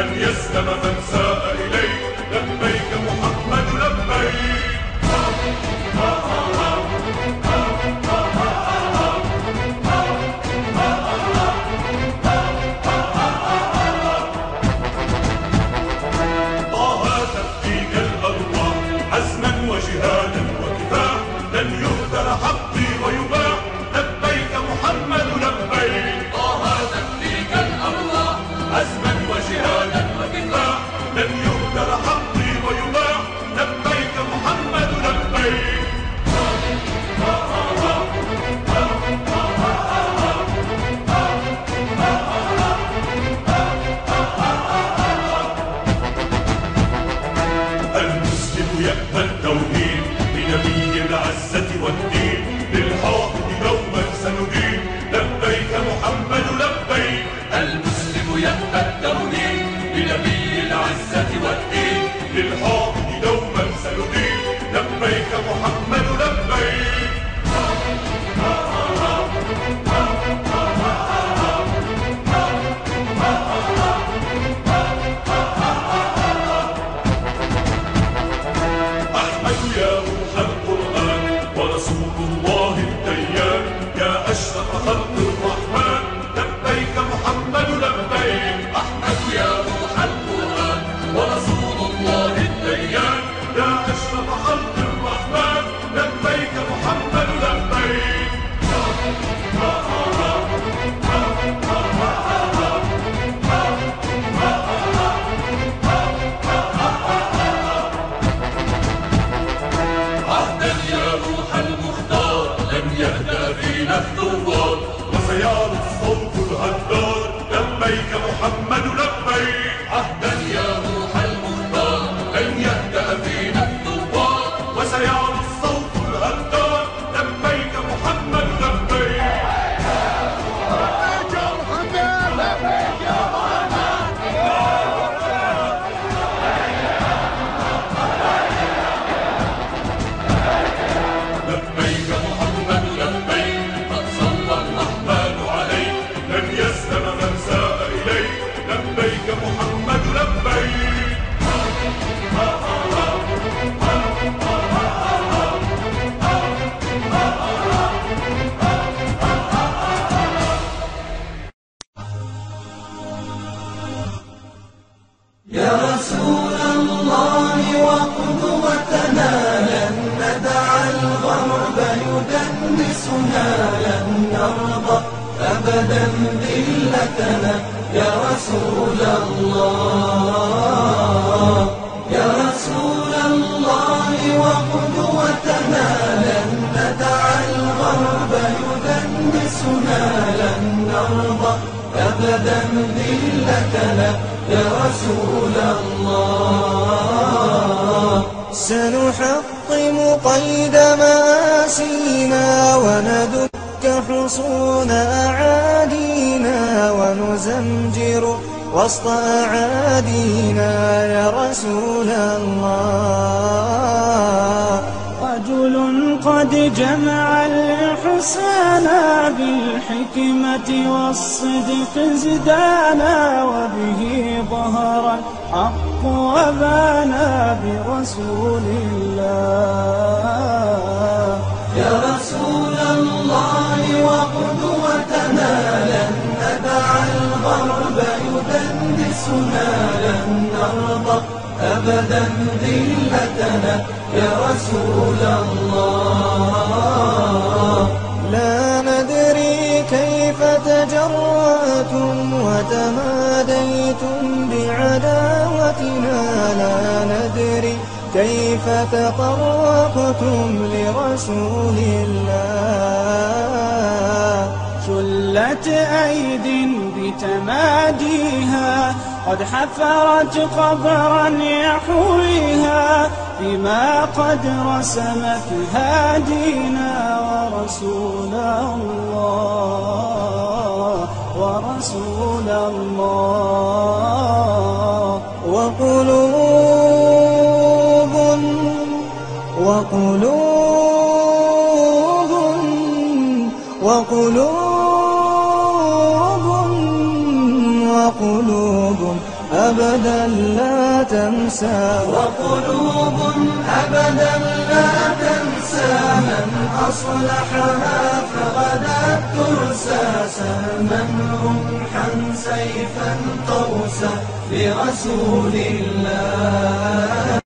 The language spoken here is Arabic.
لن يسلم من ساء إليك، لبيك محمد لبيك. طه تفديك الأرواح عزما وجهادا وكفاح، لن يهدر حقي ويباح، لبيك محمد لبيك. طه تفديك الأرواح عزما وجهادا وكفاح، لن يهدر حقي ويباح، لبيك محمد لبيك. المسلم يأبى التوهين بنبي العزة والدين، للحاضر دوما سندين، لبيك محمد لبيك. المسلم يأبى التوهين بنبي العزة والدين، للحاضر دوما سندين، لبيك محمد لبيك. أحمد يا روح القرآن ورسول الله الديان، يا أشرف خلق الرحمن، لبيك محمد لبيك. أحمد يا روح القرآن ورسول الله الديان، يا أشرف خلق الرحمن، لبيك محمد لبيك. عهدا يا روح المختار لن يهدى فينا الثوار، وسيعلو الصوت الهدار، لبيك محمد لبيك. عهدا يا روح المختار لن يهدى فينا الثوار، وسيعلو الصوت الهدار، لبيك محمد لبيك. لبيك محمد لبيك، قد صلى الرحمن عليك، لن يسلم من ساء إليك، لبيك محمد لبيك. يا رسول الله وقدوتنا، لن ندع الغرب يدنسنا، لن نرضى أبدا ذلتنا. يا رسول الله، يا رسول الله وقدوتنا، لن ندع الغرب يدنسنا، لن نرضى أبدا ذلتنا. يا رسول الله، سنحطم قيد مآسينا، وندك حصون أعادينا، ونزمجر وسط أعادينا. يا رسول الله، رجل قد جمع الإحسان بالحكمة والصدق زدانا، وبه ظهر الحق وبانا برسول الله. يا رسول الله وقدوتنا، لن ندع الغرب يدنسنا، لن نرضى أبدا ذلتنا. يا رسول الله، لا ندري كيف تجرأتم وتماديتم بعداوتنا، لا ندري كيف تطرقتم لرسول الله. شلت أيد بتماديها، قد حفرت قبرا يحويها، بما قد رسمت هادينا. ورسول الله، ورسول الله، وقلوب وقلوب وقلوب وقلوب أبدا لا تنسى، وقلوب أبدا لا تنسى من أصلحها فغدا ترسى. سهما رمحا سيفا قوسا لرسول الله.